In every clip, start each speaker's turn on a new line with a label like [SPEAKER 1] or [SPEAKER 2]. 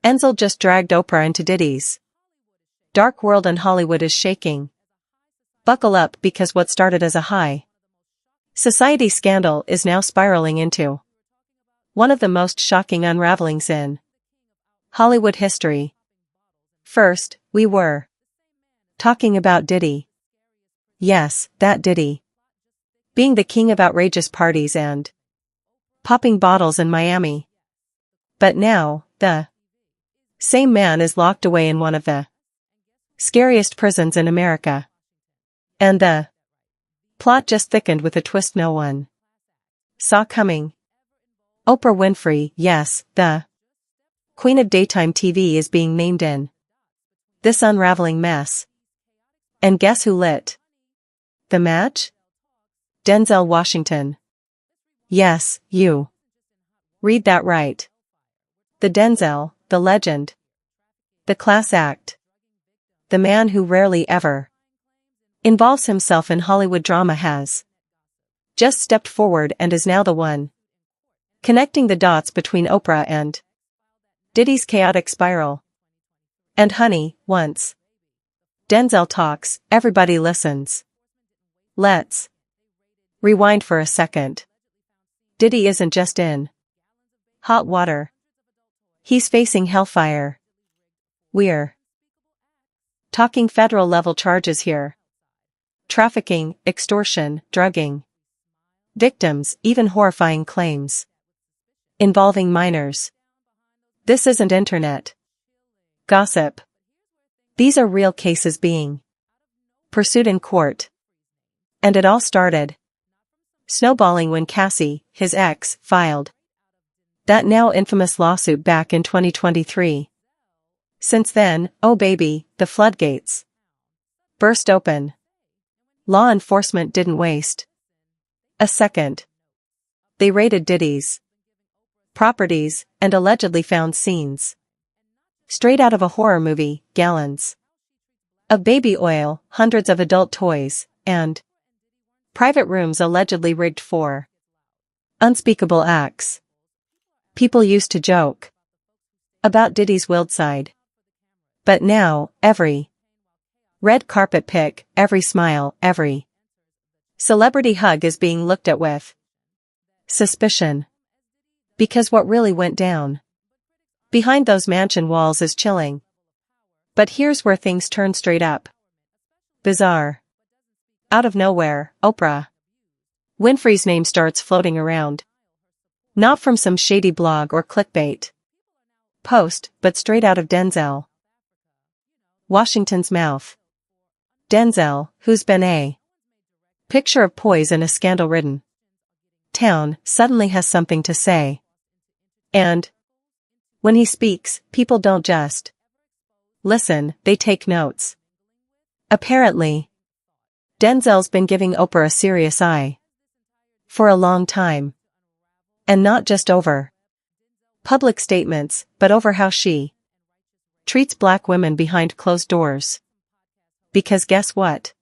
[SPEAKER 1] Enzel just dragged Oprah into Diddy's dark world and Hollywood is shaking. Buckle up because what started as a high society scandal is now spiraling into one of the most shocking unravelings in Hollywood history. First, we were talking about Diddy. Yes, that Diddy. Being the king of outrageous parties and popping bottles in Miami. But now, the same man is locked away in one of the scariest prisons in America. And the plot just thickened with a twist no one saw coming. Oprah Winfrey, yes, the queen of daytime TV, is being named in this unraveling mess. And guess who lit the match? Denzel Washington. Yes, you read that right. The Denzel, the legend. The class act. The man who rarely ever involves himself in Hollywood drama has just stepped forward and is now the one connecting the dots between Oprah and Diddy's chaotic spiral. And honey, once Denzel talks, everybody listens. Let's rewind for a second. Diddy isn't just in hot water. He's facing hellfire. We're talking federal-level charges here. Trafficking, extortion, drugging victims, even horrifying claims involving minors. This isn't internet gossip. These are real cases being pursued in court. And it all started snowballing when Cassie, his ex, filed that now infamous lawsuit back in 2023. Since then, oh baby, the floodgates burst open. Law enforcement didn't waste a second. They raided Diddy's properties and allegedly found scenes straight out of a horror movie, gallons of baby oil, hundreds of adult toys, and private rooms allegedly rigged for unspeakable acts. People used to joke about Diddy's wild side. But now, every red carpet pic, every smile, every celebrity hug is being looked at with suspicion. Because what really went down behind those mansion walls is chilling. But here's where things turn straight up bizarre. Out of nowhere, Oprah Winfrey's name starts floating around. Not from some shady blog or clickbait post, but straight out of Denzel Washington's mouth. Denzel, who's been a picture of poise in a scandal-ridden town, suddenly has something to say. And when he speaks, people don't just listen, they take notes. Apparently, Denzel's been giving Oprah a serious eye for a long time. And not just over public statements, but over how she treats black women behind closed doors. Because guess what?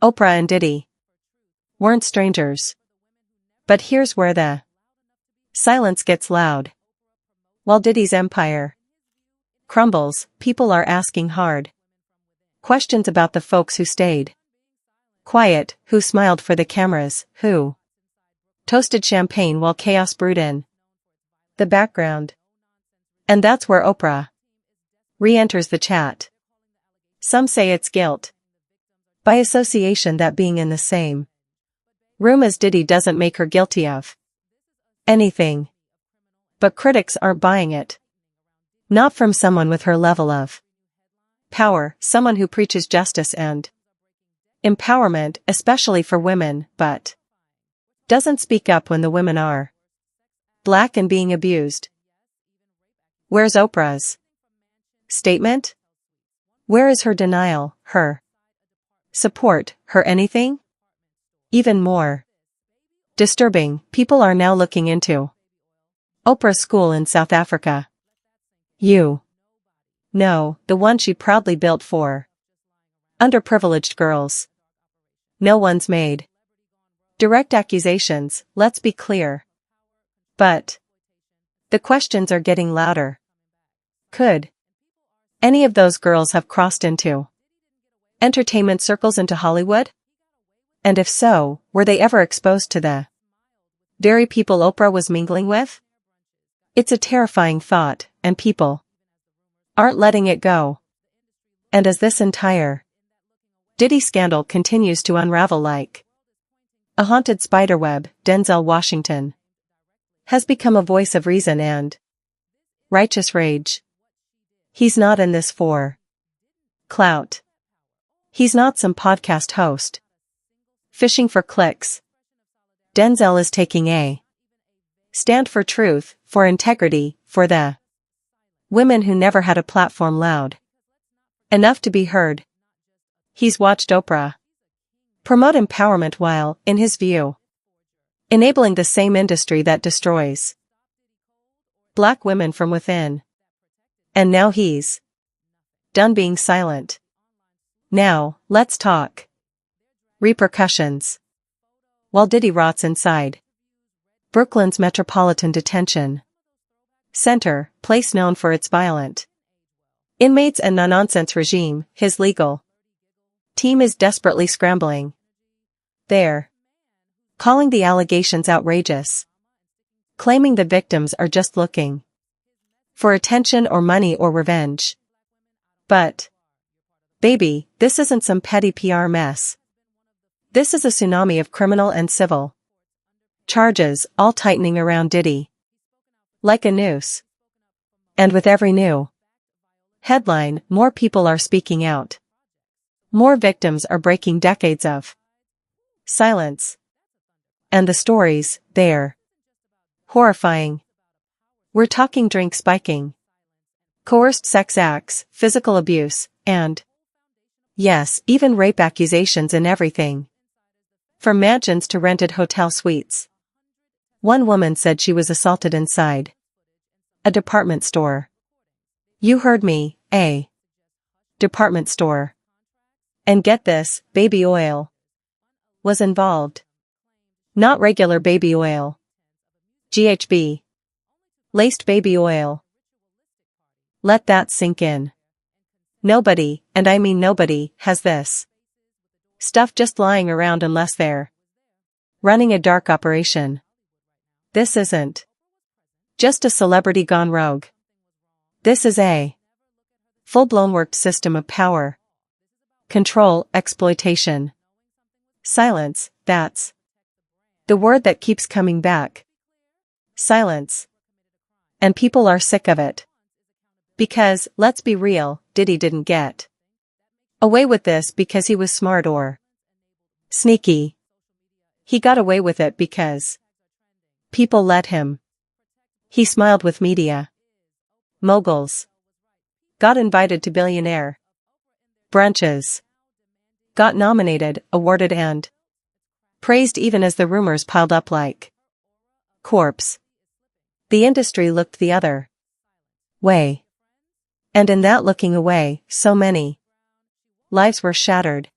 [SPEAKER 1] Oprah and Diddy weren't strangers. But here's where the silence gets loud. While Diddy's empire crumbles, people are asking hard questions about the folks who stayed quiet, who smiled for the cameras, who toasted champagne while chaos brewed in the background. And that's where Oprah re-enters the chat. Some say it's guilt by association that being in the same room as Diddy doesn't make her guilty of anything. But critics aren't buying it. Not from someone with her level of power, someone who preaches justice and empowerment, especially for women, but doesn't speak up when the women are black and being abused. Where's Oprah's statement? Where is her denial, her support, her anything? Even more disturbing, people are now looking into Oprah's school in South Africa. You know, the one she proudly built for underprivileged girls. No one's made direct accusations, let's be clear. But the questions are getting louder. Could any of those girls have crossed into entertainment circles into Hollywood? And if so, were they ever exposed to the very people Oprah was mingling with? It's a terrifying thought, and people aren't letting it go. And as this entire Diddy scandal continues to unravel like a haunted spiderweb, Denzel Washington has become a voice of reason and righteous rage. He's not in this for clout. He's not some podcast host fishing for clicks. Denzel is taking a stand for truth, for integrity, for the women who never had a platform loud enough to be heard. He's watched Oprah promote empowerment while, in his view, enabling the same industry that destroys black women from within. And now he's done being silent. Now, let's talk repercussions. While Diddy rots inside Brooklyn's Metropolitan Detention Center, place known for its violent inmates and no-nonsense regime, his legal team is desperately scrambling. They're calling the allegations outrageous, claiming the victims are just looking for attention or money or revenge. But, baby, this isn't some petty PR mess. This is a tsunami of criminal and civil charges, all tightening around Diddy like a noose. And with every new headline, more people are speaking out. More victims are breaking decades of silence. And the stories, they're horrifying. We're talking drink spiking, coerced sex acts, physical abuse, and, yes, even rape accusations and everything from mansions to rented hotel suites. One woman said she was assaulted inside a department store. You heard me, a department store. And get this, baby oil was involved. Not regular baby oil. GHB. Laced baby oil. Let that sink in. Nobody, and I mean nobody, has this stuff just lying around unless they're running a dark operation. This isn't just a celebrity gone rogue. This is a full-blown worked system of power, control, exploitation. Silence, that's the word that keeps coming back. Silence. And people are sick of it. Because, let's be real, Diddy didn't get away with this because he was smart or sneaky. He got away with it because people let him. He smiled with media moguls. Got invited to billionaire brunches. Got nominated, awarded and praised even as the rumors piled up like corpse. The industry looked the other way. And in that looking away, so many lives were shattered.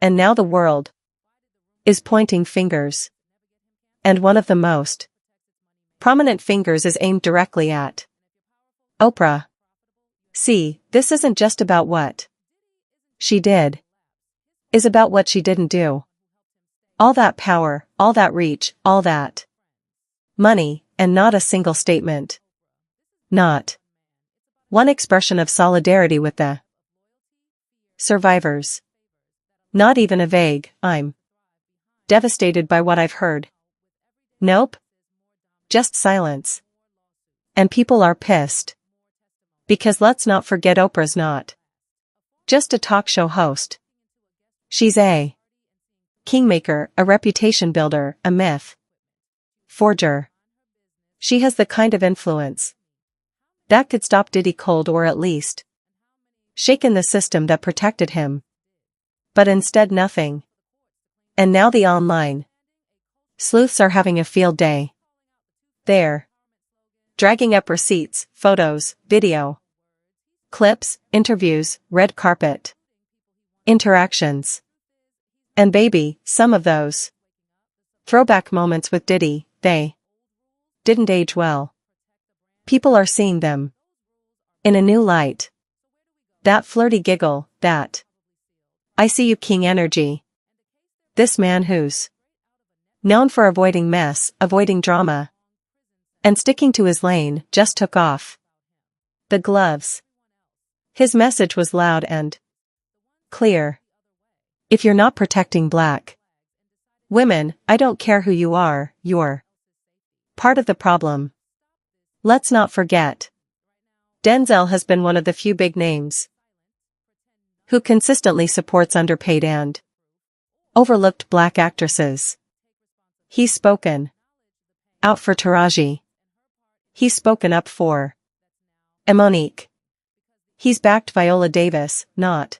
[SPEAKER 1] And now the world is pointing fingers. And one of the most prominent fingers is aimed directly at Oprah. See, this isn't just about what she did. Is about what she didn't do. All that power, all that reach, all that money, and not a single statement. Not one expression of solidarity with the survivors. Not even a vague, I'm devastated by what I've heard. Nope. Just silence. And people are pissed. Because let's not forget Oprah's not just a talk show host. She's a kingmaker, a reputation builder, a myth forger. She has the kind of influence that could stop Diddy cold or at least shaken the system that protected him. But instead nothing. And now the online sleuths are having a field day. They're dragging up receipts, photos, video clips, interviews, red carpet interactions. And baby, some of those throwback moments with Diddy, they didn't age well. People are seeing them In a new light. That flirty giggle, that I see you king energy. This man who's known for avoiding mess, avoiding drama, and sticking to his lane, just took off the gloves. His message was loud and clear. If you're not protecting black women, I don't care who you are, you're part of the problem. Let's not forget. Denzel has been one of the few big names who consistently supports underpaid and overlooked black actresses. He's spoken out for Taraji. He's spoken up for Monique. He's backed Viola Davis, not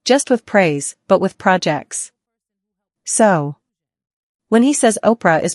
[SPEAKER 1] just with praise, but with projects. So, when he says Oprah is